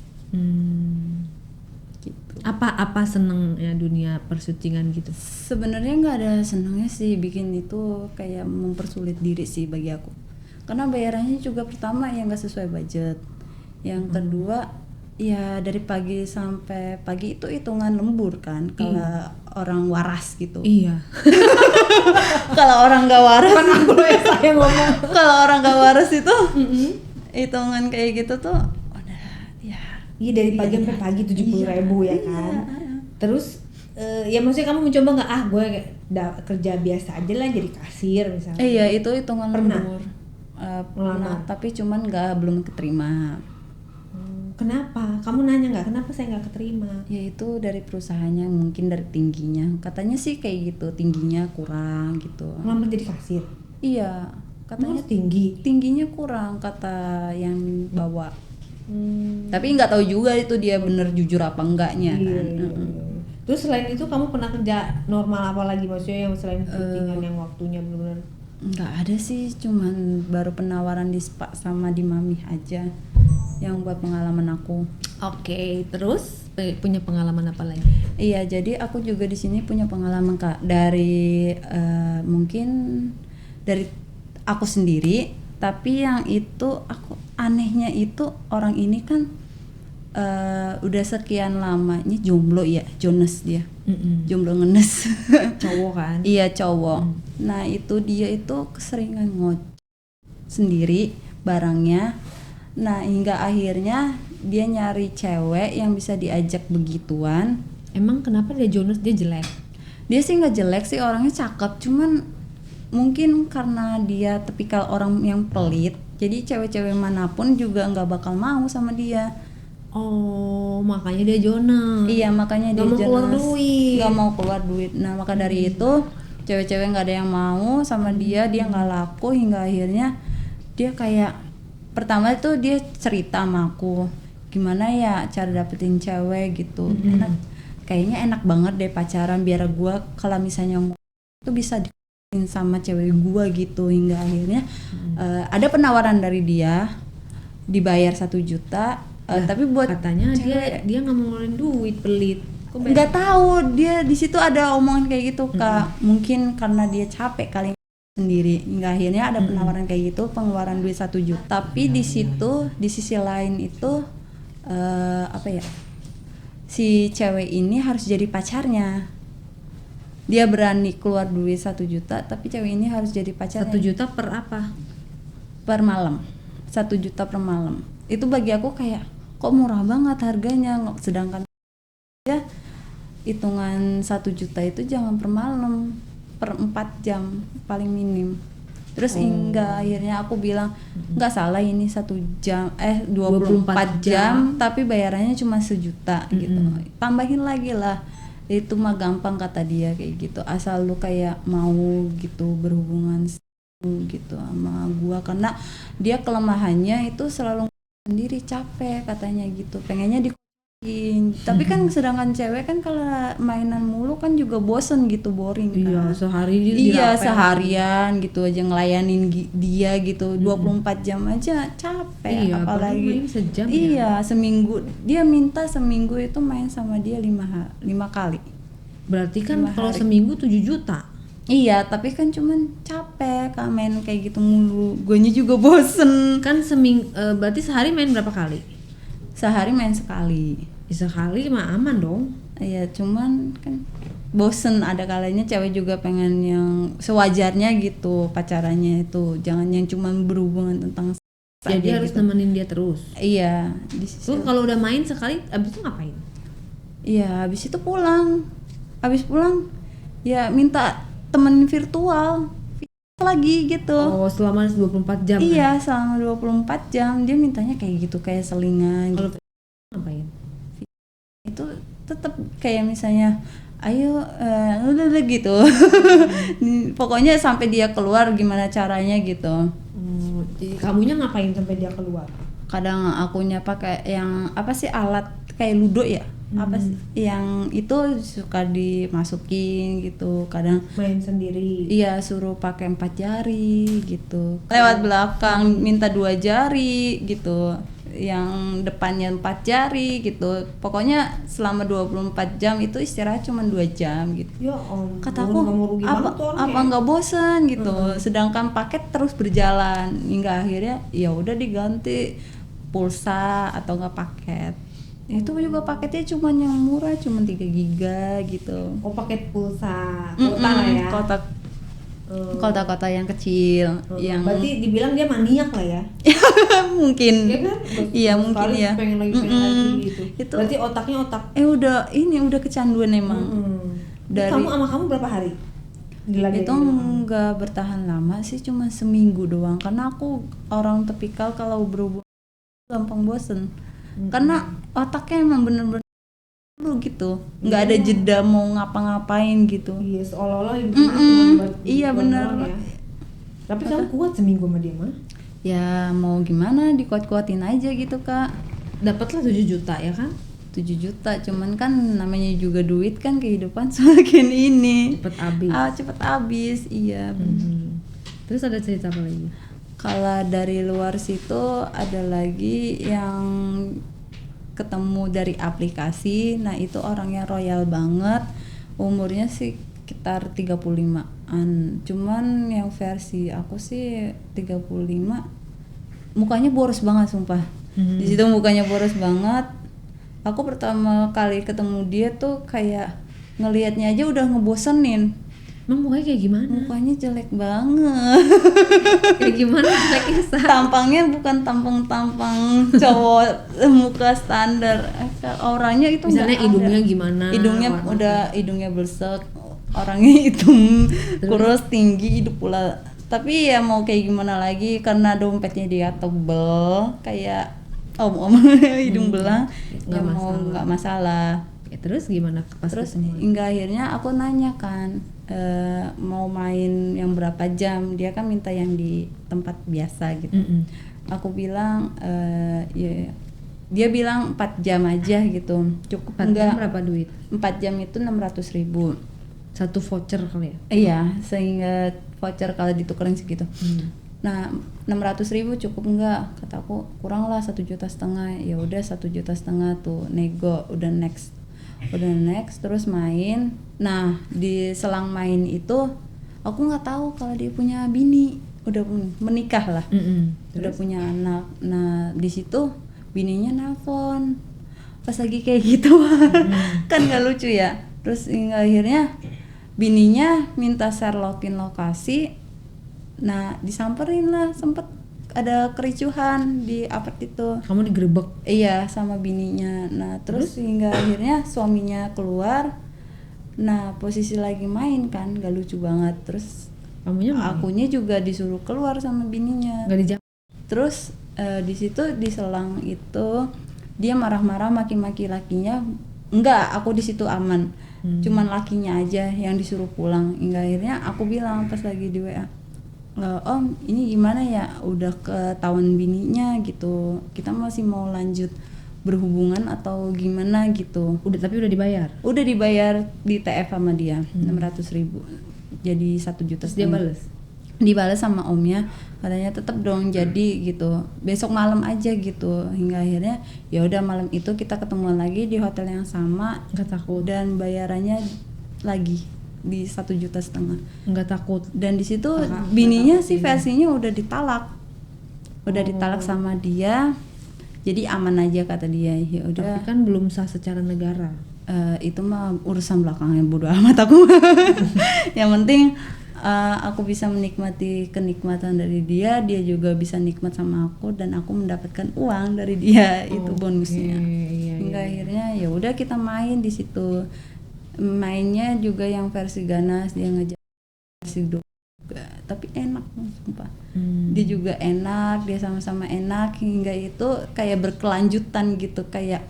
Gitu. Apa seneng ya dunia persyutingan gitu? Sebenarnya nggak ada senangnya sih, bikin itu kayak mempersulit diri sih bagi aku. Karena bayarannya juga pertama ya nggak sesuai budget. Yang kedua ya dari pagi sampai pagi itu hitungan lembur kan kalau orang waras gitu. Iya. Kalau orang nggak waras, Aku ya saya ngomong. kalau orang nggak waras itu hitungan kayak gitu tuh udah ya. Iya dari pagi sampai pagi 70.000 ya kan. Terus ya maksudnya kamu mencoba nggak gue kerja biasa aja lah jadi kasir misalnya. Iya itu hitungan Pernah? lembur. Pernah, tapi cuman belum keterima. Kenapa? Kamu nanya nggak kenapa saya nggak keterima? Ya itu dari perusahaannya, mungkin dari tingginya. Katanya sih kayak gitu, tingginya kurang gitu. Ngelamar jadi kasir? Iya, katanya Katanya tinggi. tingginya kurang kata yang bawa. Tapi nggak tahu juga itu dia bener jujur apa enggaknya Iya, kan. iya, iya. Terus selain itu kamu pernah kerja normal apa lagi, maksudnya yang selain syutingan yang waktunya benar-benar? Nggak ada sih, cuman baru penawaran di Spa sama di Mami aja yang buat pengalaman aku. Oke, terus punya pengalaman apa lagi? Iya, jadi aku juga di sini punya pengalaman Kak dari mungkin dari aku sendiri, tapi yang itu aku anehnya itu orang ini kan udah sekian lamanya jomblo ya, Jonas dia. Jomblo ngenes. Cowok kan? Iya, cowok. Nah, itu dia itu keseringan sendiri barangnya. Nah, hingga akhirnya dia nyari cewek yang bisa diajak begituan. Emang kenapa dia Jonas, dia jelek? Dia sih nggak jelek sih, orangnya cakep, cuman mungkin karena dia tipikal orang yang pelit, jadi cewek-cewek manapun juga nggak bakal mau sama dia. Oh, makanya dia Jonas. Iya, makanya dia Nggak mau keluar jelas duit. nggak mau keluar duit. Nah, maka dari itu cewek-cewek nggak ada yang mau sama dia nggak laku, hingga akhirnya dia kayak pertama itu dia cerita sama aku gimana ya cara dapetin cewek gitu. Kayaknya enak banget deh pacaran, biar gua kalau misalnya itu bisa dikin sama cewek gua gitu. Hingga akhirnya ada penawaran dari dia dibayar 1 juta. Tapi buat Katanya cewek, dia nggak mau ngeluarin duit, pelit. Kok nggak tahu, dia di situ ada omongan kayak gitu Kak. Mungkin karena dia capek kali sendiri, hingga akhirnya ada penawaran kayak gitu, pengeluaran duit 1 juta. Tapi di situ di sisi lain itu apa ya, si cewek ini harus jadi pacarnya. Dia berani keluar duit 1 juta, tapi cewek ini harus jadi pacarnya. 1 juta per apa? Per malam, 1 juta per malam. Itu bagi aku kayak kok murah banget harganya, sedangkan ya hitungan 1 juta itu jangan per malam, per 4 jam paling minim. Terus hingga akhirnya aku bilang nggak salah ini 1 jam 24 jam tapi bayarannya cuma 1 juta gitu. Tambahin lagi lah, itu mah gampang kata dia kayak gitu, asal lu kayak mau gitu berhubungan gitu sama gua. Karena dia kelemahannya itu selalu sendiri, capek katanya gitu, pengennya dikokin. Tapi kan sedangkan cewek kan kalau mainan mulu kan juga bosen gitu, boring kan. Iya, sehari dia Iya, dirapel. seharian gitu aja ngelayanin dia gitu, 24 jam aja capek. Iya, apalagi paling sejam ya. iya, seminggu dia minta seminggu itu main sama dia 5 kali. Berarti kan 5 kalau hari. seminggu 7 juta. Iya, tapi kan cuman capek Kak, main kayak gitu mulu. Guanya juga bosen. Kan berarti sehari main berapa kali? Sehari main sekali. Sekali mah aman dong. Iya, cuman kan bosen, ada kalanya cewek juga pengen yang sewajarnya gitu pacarannya itu, jangan yang cuman berhubungan tentang seks Jadi aja harus gitu. nemenin dia terus. Iya, di sisi. Terus kalau udah main sekali, abis itu ngapain? Iya, habis itu pulang. Habis pulang ya minta temen virtual lagi gitu. Oh, selama 24 jam. Iya, selama 24 jam dia mintanya kayak gitu, kayak selingan Kalau gitu. ngapain? Itu tetap kayak misalnya ayo udah gitu. Pokoknya sampai dia keluar gimana caranya gitu. Jadi kamunya ngapain sampai dia keluar? Kadang akunya pakai yang apa sih, alat kayak ludo ya, apa sih yang itu suka dimasukin gitu. Kadang Main sendiri. iya suruh pakai 4 jari gitu, lewat belakang minta 2 jari gitu, yang depannya 4 jari gitu. Pokoknya selama 24 jam itu istirahat cuma 2 jam gitu. Ya om. Kata aku apa nggak bosan gitu. Sedangkan paket terus berjalan hingga akhirnya ya udah diganti pulsa atau nggak paket. Itu juga paketnya cuman yang murah, cuman 3 giga gitu. Oh, paket pulsa. Kota lah ya. Kota-kota yang kecil yang Berarti dibilang dia maniak lah ya. mungkin Iya kan? iya mungkin Sekali ya pengen lagi gitu. Itu Berarti otaknya otak. udah kecanduan emang. Dari Dari kamu berapa hari? itu nggak bertahan lama sih, cuma seminggu doang, karena aku orang tipikal kalau berhubungan gampang bosen. Karena otaknya emang bener-bener dulu gitu, nggak ada jeda mau ngapa-ngapain gitu. Iya, seolah-olah hidupnya cuma buat Iya, buat bener. doang ya. Tapi kamu kuat seminggu sama dia mah? Ya mau gimana, dikuat-kuatin aja gitu Kak. dapatlah 7 juta ya kan? 7 juta, cuman kan namanya juga duit kan, kehidupan semakin ini Cepet habis. cepet habis, iya. Terus ada cerita apa lagi? Kalau dari luar situ ada lagi yang ketemu dari aplikasi. Nah itu orangnya royal banget, umurnya sih sekitar 35-an, cuman yang versi aku sih 35, mukanya boros banget sumpah. Di situ mukanya boros banget. Aku pertama kali ketemu dia tuh kayak ngelihatnya aja udah ngebosenin. Emang mukanya kayak gimana? Mukanya jelek banget. Kayak gimana jeleknya? Tampangnya bukan tampang cowok muka standar. Orangnya itu Misalnya nggak ada. hidungnya gimana? Hidungnya Warna- udah hidungnya bersek, orangnya hitam, kurus, tinggi, hidup pula. Tapi ya mau kayak gimana lagi, karena dompetnya dia tebel kayak om hidung belang, Nggak ya mau masalah. nggak masalah. Ya, terus gimana pas Terus ketemu? hingga akhirnya aku nanya kan, mau main yang berapa jam. Dia kan minta yang di tempat biasa gitu. Aku bilang ya, dia bilang 4 jam aja gitu, cukup 4 jam enggak? berapa duit? 4 jam itu 600.000. Satu voucher kali ya? Iya, sehingga voucher kalau ditukerin segitu. Nah, 600.000 cukup enggak? Kataku kurang lah 1,5 juta. Ya udah 1,5 juta tuh nego, udah next terus main. Nah di selang main itu aku nggak tahu kalau dia punya bini, udah menikah lah, udah punya anak. Nah di situ bininya nelpon pas lagi kayak gitu. Kan nggak lucu ya. Terus hingga akhirnya bininya minta share login lokasi. Nah disamperin lah, sempet ada kericuhan di apart itu. Kamu digerebek? Iya, sama bininya. Nah terus hingga akhirnya suaminya keluar. Nah posisi lagi main kan, gak lucu banget. Terus Kamunya mau? akunya juga disuruh keluar sama bininya. Nggak dijawab? Terus di situ di selang itu dia marah-marah maki-maki lakinya. Enggak, aku di situ aman. Cuman lakinya aja yang disuruh pulang. Hingga akhirnya aku bilang pas lagi di WA, Om ini gimana ya, udah ketahuan bininya gitu, kita masih mau lanjut berhubungan atau gimana gitu. Tapi udah dibayar? Udah dibayar di TF sama dia 600.000, jadi 1,5 juta. Terus dia bales? Dibales sama omnya, katanya tetap dong jadi gitu, besok malam aja gitu. Hingga akhirnya ya udah malam itu kita ketemuan lagi di hotel yang sama. Nggak takut? Dan bayarannya lagi di 1,5 juta. Nggak takut? Dan di situ bininya sih versinya udah ditalak, sama dia, jadi aman aja kata dia. Ya Tapi udah, kan belum sah secara negara. itu mah urusan belakangnya, bodo amat aku. Yang penting aku bisa menikmati kenikmatan dari dia, dia juga bisa nikmat sama aku, dan aku mendapatkan uang dari dia. Itu bonusnya. Iya, Hingga akhirnya ya udah kita main di situ. Mainnya juga yang versi ganas, dia ngajak versi juga, tapi enak sumpah. Dia juga enak, dia sama-sama enak. Hingga itu kayak berkelanjutan gitu, kayak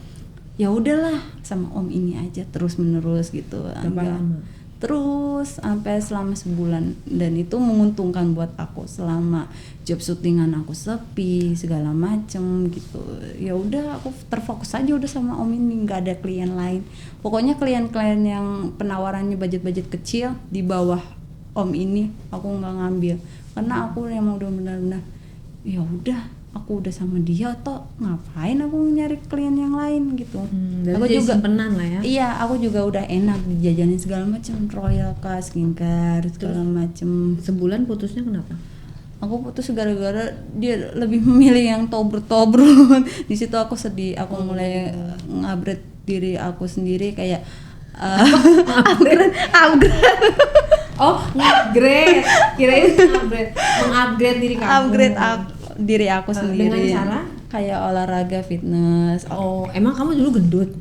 ya udahlah sama om ini aja terus menerus gitu. Berapa lama? Terus sampai selama sebulan, dan itu menguntungkan buat aku. Selama job syutingan aku sepi segala macem gitu, ya udah aku terfokus aja udah sama om ini, nggak ada klien lain. Pokoknya klien-klien yang penawarannya budget-budget kecil di bawah om ini aku nggak ngambil, karena aku yang udah benar-benar ya udah aku udah sama dia, toh ngapain aku nyari klien yang lain gitu. Aku Jadi juga simpenan lah ya. Iya, aku juga udah enak dijajanin segala macam, royal kah, skincare segala macam. Sebulan putusnya kenapa? Aku putus gara-gara dia lebih memilih yang tobrut. Di situ aku sedih, aku mulai ngupgrade diri aku sendiri, kayak upgrade. Oh, upgrade. Kirain upgrade. Mengupgrade diri kamu. Upgrade diri aku sendiri. Dengan cara? Kayak olahraga, fitness. Oh, emang kamu dulu gendut?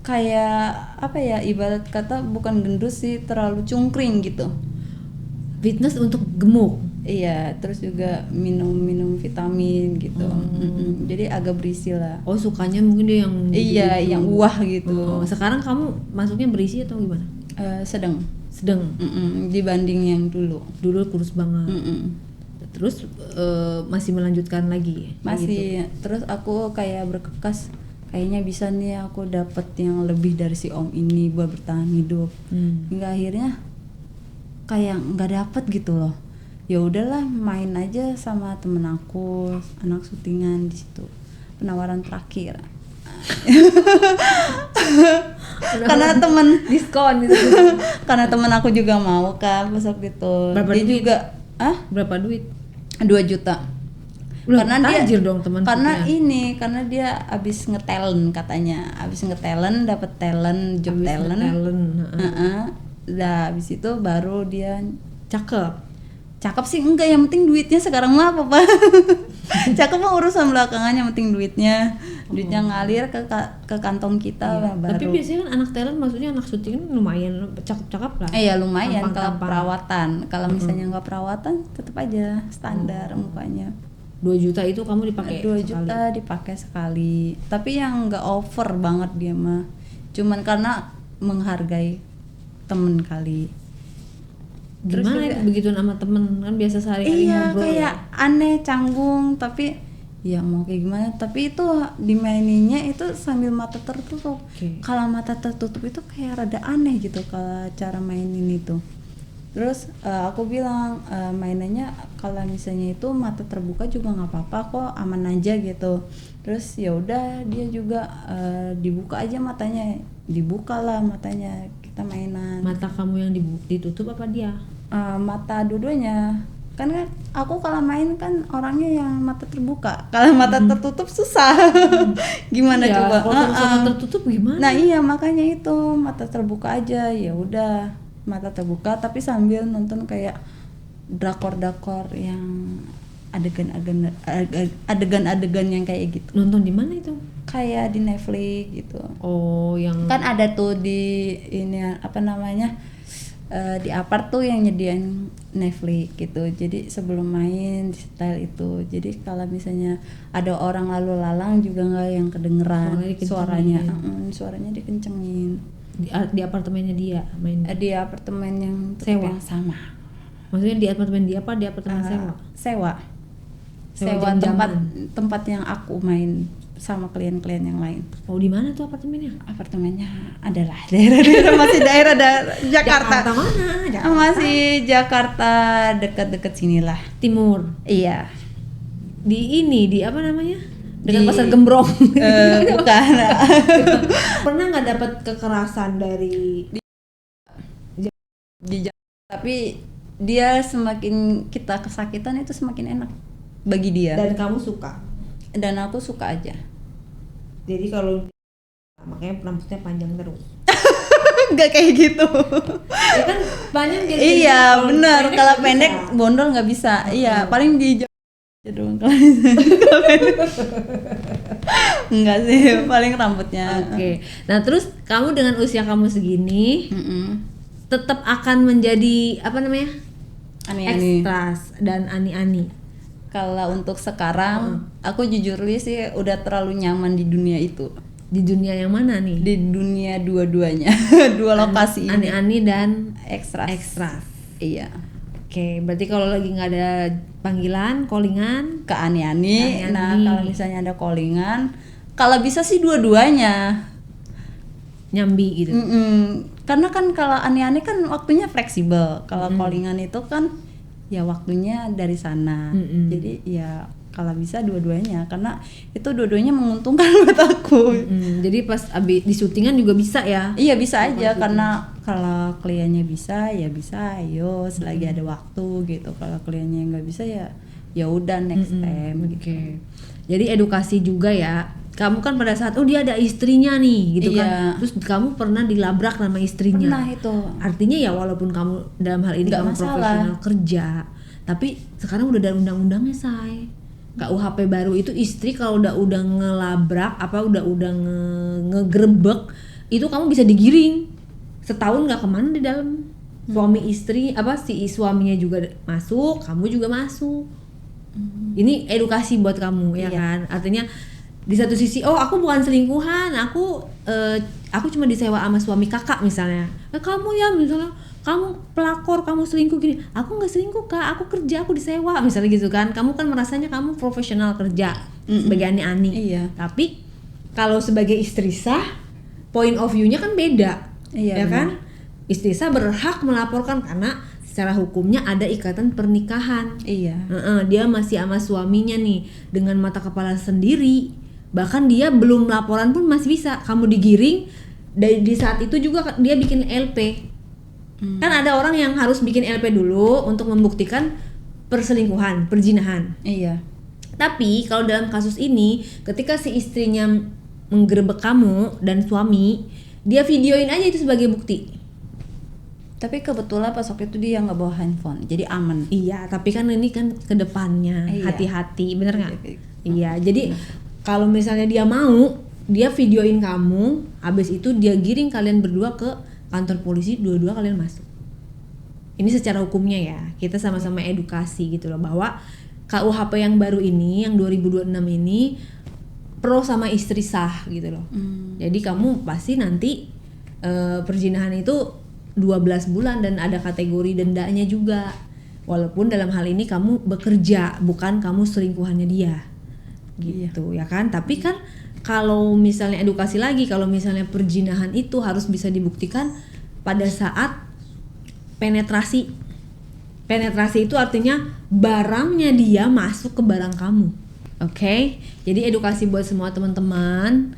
Kayak apa ya, ibarat kata bukan gendut sih, terlalu cungkring gitu. Fitness untuk gemuk? Iya, terus juga minum vitamin gitu. Jadi agak berisi lah. Oh, sukanya mungkin dia yang Iya, gitu. yang wah gitu. Sekarang kamu masuknya berisi atau gimana? Sedang. Sedang. Dibanding yang dulu. Dulu kurus banget. Terus masih melanjutkan lagi? Masih. Terus aku kayak berkekas, kayaknya bisa nih aku dapet yang lebih dari si om ini buat bertahan hidup. Hingga akhirnya kayak nggak dapet gitu loh. Ya udahlah, main aja sama temen aku, anak syutingan di situ. Penawaran terakhir. Karena temen diskon gitu. karena temen aku juga mau kan pas waktu itu. Berapa Dia duit? juga Berapa duit? 2 juta. Loh, Karena tajir dia dong teman karena shootnya. karena dia abis ngetalent katanya, abis ngetalent dapet talent, job Abis talent. ngetalent, Udah abis itu baru dia cakep. cakep sih enggak, yang penting duitnya sekarang mah apa. Cakep mah urusan belakangan, yang penting duitnya ngalir ke kantong kita lah baru. Tapi biasanya kan anak talent, maksudnya anak syuting kan lumayan cakep-cakep lah. Ya lumayan kalau Tampang-tampang. perawatan. Kalau misalnya nggak perawatan tetap aja standar mukanya. 2 juta itu kamu dipakai 2 sekali? juta dipakai sekali. Tapi yang nggak over banget dia mah. Cuman karena menghargai temen kali. Terus Gimana juga- itu begitu sama temen, kan biasa sehari-hari Iya ngobrol kayak ya? aneh, canggung, tapi ya mau kayak gimana, tapi itu dimaininnya itu sambil mata tertutup. Oke. Kalau mata tertutup itu kayak rada aneh gitu kalau cara mainin itu. Terus aku bilang mainannya kalau misalnya itu mata terbuka juga nggak apa-apa kok, aman aja gitu. Terus ya udah dia juga dibuka aja matanya, dibuka lah matanya, kita mainan. Mata kamu yang ditutup apa dia? Mata dua-duanya kan aku kalau main kan orangnya yang mata terbuka, kalau mata tertutup susah. Gimana Iya, coba. kalau sama tertutup gimana? Nah iya makanya itu mata terbuka aja, ya udah mata terbuka tapi sambil nonton kayak drakor yang adegan-adegan yang kayak gitu, Nonton di mana itu? kayak di Netflix gitu. Oh, yang Kan ada tuh di ini apa namanya, di apart tuh yang nyediain Netflix gitu. Jadi sebelum main di style itu, jadi kalau misalnya ada orang lalu lalang juga nggak yang kedengeran Suaranya suaranya. Suaranya dikencengin. di apartemennya dia main. Di apartemen yang Sewa? yang sama. Maksudnya di apartemen dia apa di apartemen sewa? Sewa Sewa tempat jam-jaman. tempat yang aku main sama klien-klien yang lain. Oh, di mana tuh apartemennya? Apartemennya adalah daerah-daerah masih daerah Jakarta. mana? Masih Jakarta, dekat-dekat sinilah. Timur. Iya. Di apa namanya? Dekat Di- Pasar Gembrong. Bukan. Pernah nggak dapat kekerasan dari Tapi dia semakin kita kesakitan itu semakin enak bagi dia. dan kamu suka? Dan aku suka aja. Jadi kalau makanya rambutnya panjang terus. Enggak kayak gitu. Ya kan banyak jadi Iya benar, kalau pendek bisa. bondol nggak bisa. Iya paling di doang kalau pendek. Enggak sih, paling rambutnya. Oke. Nah, terus kamu dengan usia kamu segini Mm-mm. tetap akan menjadi apa namanya? Aneh-aneh. Ekstras dan ani-ani. Kalau untuk sekarang, aku jujur li sih udah terlalu nyaman di dunia itu. Di dunia yang mana nih? Di dunia dua-duanya, dua lokasi ini. Ani-ani dan Ekstras. ekstras. Iya. Oke, berarti kalau lagi nggak ada panggilan, callingan, Ke ani-ani. Ani-ani. Nah, kalau misalnya ada callingan, kalau bisa sih dua-duanya. nyambi gitu. Karena kan kalau ani-ani kan waktunya fleksibel. Kalau callingan itu kan ya waktunya dari sana. Jadi ya kalau bisa dua-duanya, karena itu dua-duanya menguntungkan buat aku. Jadi pas abis di syutingan juga bisa ya? Iya bisa aja, karena kalau kliennya bisa ya bisa, ayo selagi ada waktu gitu. Kalau kliennya nggak bisa ya udah next time gitu. Oke. Jadi edukasi juga ya. Kamu kan pada saat dia ada istrinya nih gitu Iya. kan. Terus kamu pernah dilabrak sama istrinya. Pernah itu. Artinya ya walaupun kamu dalam hal ini Nggak kamu masalah. profesional kerja, tapi sekarang udah ada undang-undangnya, say. KUHP baru itu istri kalau udah ngelabrak udah ngegrebek itu kamu bisa digiring setahun nggak kemana di dalam. Suami istri si suaminya juga masuk, kamu juga masuk. Ini edukasi buat kamu ya Iya. kan. Artinya di satu sisi aku bukan selingkuhan, aku cuma disewa sama suami kakak misalnya. Kamu ya misalnya kamu pelakor, kamu selingkuh gini. Aku nggak selingkuh kak, aku kerja, aku disewa misalnya gitu kan. Kamu kan merasanya kamu profesional kerja sebagai ani-ani. Iya. Tapi kalau sebagai istri sah, point of view-nya kan beda, Iya, ya benar. kan? Istri sah berhak melaporkan karena secara hukumnya ada ikatan pernikahan. Iya. Dia masih sama suaminya nih dengan mata kepala sendiri. Bahkan dia belum laporan pun masih bisa. Kamu digiring di saat itu juga dia bikin LP. Kan ada orang yang harus bikin LP dulu untuk membuktikan perselingkuhan, perzinahan. Iya. Tapi kalau dalam kasus ini, ketika si istrinya menggerebek kamu dan suami, dia videoin aja itu sebagai bukti. Tapi kebetulan pas waktu itu dia nggak bawa handphone, jadi aman. Iya, tapi kan ini kan kedepannya Iya. hati-hati, bener nggak? Iya. Iya, jadi kalau misalnya dia mau, dia videoin kamu, habis itu dia giring kalian berdua ke kantor polisi, dua-dua kalian masuk. Ini secara hukumnya ya, kita sama-sama edukasi gitu loh, bahwa KUHP yang baru ini, yang 2026 ini pro sama istri sah gitu loh. Jadi kamu pasti nanti perzinahan itu 12 bulan dan ada kategori dendanya juga. Walaupun dalam hal ini kamu bekerja, bukan kamu selingkuhannya dia. Gitu ya kan? Tapi kan kalau misalnya edukasi lagi, kalau misalnya perzinahan itu harus bisa dibuktikan pada saat penetrasi. Penetrasi itu artinya barangnya dia masuk ke barang kamu. Oke? Jadi edukasi buat semua teman-teman.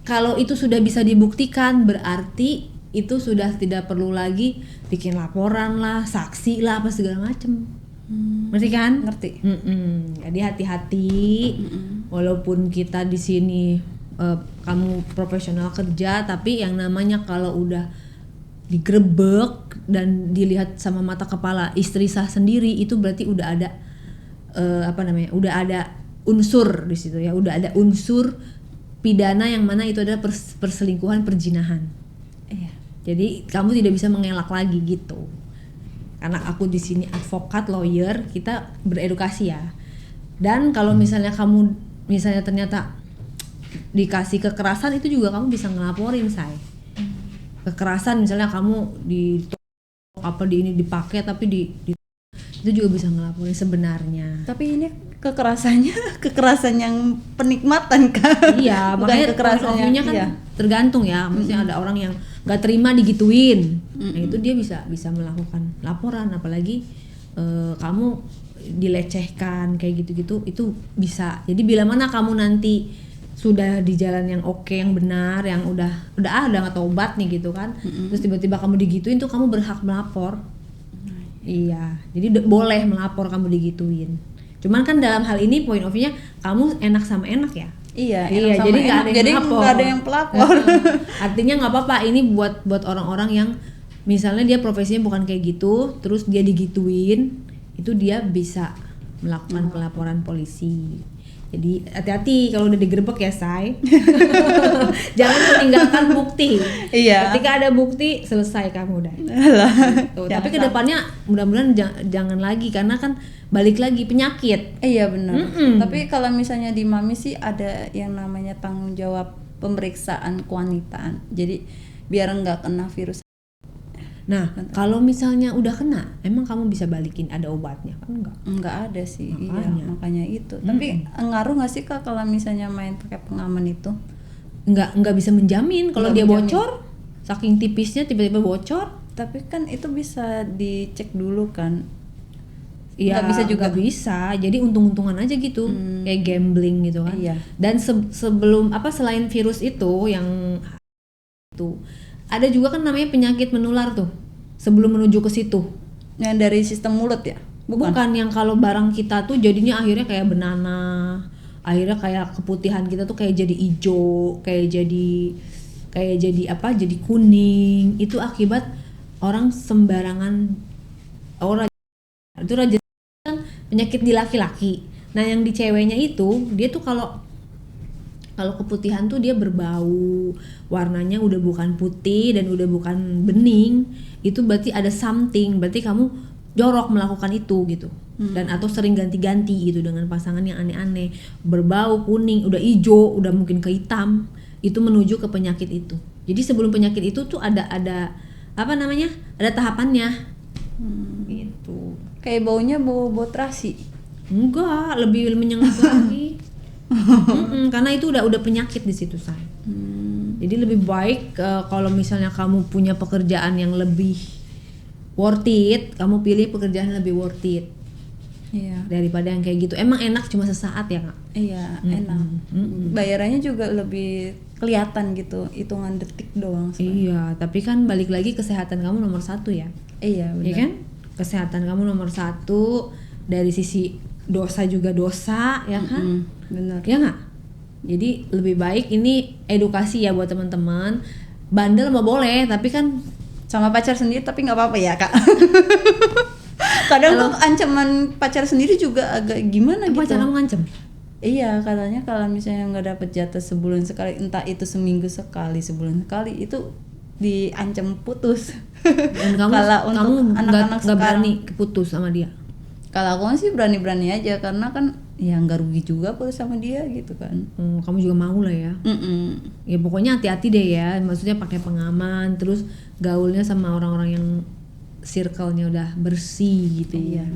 Kalau itu sudah bisa dibuktikan, berarti itu sudah tidak perlu lagi bikin laporan lah, saksi lah, apa segala macem. Ngerti kan? Ngerti. Jadi hati-hati. Walaupun kita di sini kamu profesional kerja, tapi yang namanya kalau udah digrebek dan dilihat sama mata kepala istri sah sendiri, itu berarti udah ada udah ada unsur di situ ya, udah ada unsur pidana yang mana itu adalah perselingkuhan, perzinahan. Iya. Jadi kamu tidak bisa mengelak lagi gitu. Karena aku di sini advokat, lawyer, kita beredukasi ya. Dan kalau misalnya kamu misalnya ternyata dikasih kekerasan, itu juga kamu bisa ngelaporin, say. Kekerasan misalnya kamu di ini dipakai tapi itu juga bisa ngelaporin sebenarnya. Tapi ini kekerasan yang penikmatan kan? Iya, Bukan makanya kekerasan point of view-nya kan iya. tergantung ya. Maksudnya ada orang yang nggak terima digituin, nah itu dia bisa melakukan laporan. Apalagi kamu dilecehkan kayak gitu-gitu, itu bisa. Jadi bila mana kamu nanti sudah di jalan yang oke, yang benar, yang udah nggak tobat nih gitu kan, terus tiba-tiba kamu digituin, tuh kamu berhak melapor. Iya, jadi boleh melapor kamu digituin. Cuman kan dalam hal ini point of view-nya kamu enak sama enak ya. Iya, Jadi nggak ada yang pelapor. Artinya nggak apa-apa, ini buat orang-orang yang misalnya dia profesinya bukan kayak gitu, terus dia digituin, itu dia bisa melakukan pelaporan polisi. Jadi hati-hati kalau udah digerebek ya, say. Jangan meninggalkan bukti. Iya. Ketika ada bukti, selesai kamu udah. Gitu. Tapi kedepannya mudah-mudahan jangan lagi, karena kan balik lagi penyakit. Iya benar. Tapi kalau misalnya di Mami sih ada yang namanya tanggung jawab pemeriksaan kewanitaan. Jadi biar nggak kena virus. Nah, kalau misalnya udah kena, emang kamu bisa balikin, ada obatnya kan? Enggak ada sih. Makanya. Iya, makanya itu. Tapi ngaruh nggak sih Kak kalau misalnya main pakai pengaman itu? Nggak bisa menjamin kalau Nggak dia menjamin. bocor, saking tipisnya tiba-tiba bocor. Tapi kan itu bisa dicek dulu kan. Iya, Nggak bisa juga. nggak bisa. Jadi untung-untungan aja gitu, kayak gambling gitu kan. Iya. Dan sebelum selain virus itu yang itu, ada juga kan namanya penyakit menular tuh sebelum menuju ke situ. Yang dari sistem mulut ya? Bukan yang kalau barang kita tuh jadinya akhirnya kayak banana, akhirnya kayak keputihan kita tuh kayak jadi hijau, kayak jadi jadi kuning. Itu akibat orang sembarangan itu raja kan penyakit di laki-laki. Nah, yang di ceweknya itu dia tuh kalau keputihan tuh dia berbau, warnanya udah bukan putih dan udah bukan bening, itu berarti ada something, berarti kamu jorok melakukan itu gitu. Dan atau sering ganti-ganti gitu dengan pasangan yang aneh-aneh, berbau kuning, udah hijau, udah mungkin ke hitam, itu menuju ke penyakit itu. Jadi sebelum penyakit itu tuh ada apa namanya, ada tahapannya. Gitu. Kayak baunya bau terasi. Enggak, lebih menyengat lagi. Karena itu udah penyakit di situ, say. Jadi lebih baik kalau misalnya kamu punya pekerjaan yang lebih worth it, kamu pilih pekerjaan yang lebih worth it. Iya. Daripada yang kayak gitu. Emang enak cuma sesaat ya, Kak? Iya, enak. Bayarannya juga lebih kelihatan gitu, hitungan detik doang. Iya, tapi kan balik lagi kesehatan kamu nomor 1 ya. Iya, benar. Iya kan? Kesehatan kamu nomor 1, dari sisi dosa juga dosa, ya kan? Benar. Ya nggak? Jadi lebih baik ini edukasi ya buat teman-teman. Bandel mah boleh, tapi kan Sama pacar sendiri tapi nggak apa-apa ya, Kak. Kadang tuh ancaman pacar sendiri juga agak gimana gitu. pacar kamu ngancem. Iya, katanya kalau misalnya nggak dapet jatah sebulan sekali, entah itu seminggu sekali, sebulan sekali, itu diancam putus. Dan kamu Kalau untuk anak-anak nggak berani sekarang, putus sama dia. kalau aku sih berani-berani aja karena kan ya nggak rugi juga putus sama dia gitu kan. Kamu juga mau lah ya. Ya pokoknya hati-hati deh ya. Maksudnya pakai pengaman, terus gaulnya sama orang-orang yang circle-nya udah bersih gitu. Iya.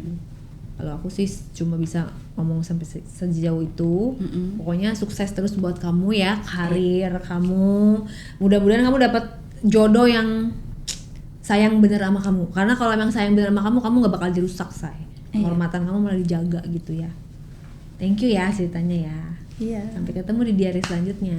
Kalau aku sih cuma bisa ngomong sampai sejauh itu. Pokoknya sukses terus buat kamu ya, karir kamu. Mudah-mudahan kamu dapat jodoh yang sayang bener sama kamu. Karena kalau emang sayang bener sama kamu nggak bakal dirusak, say. Kehormatan kamu malah dijaga gitu ya. Thank you ya ceritanya ya. Iya. Sampai ketemu di diary selanjutnya.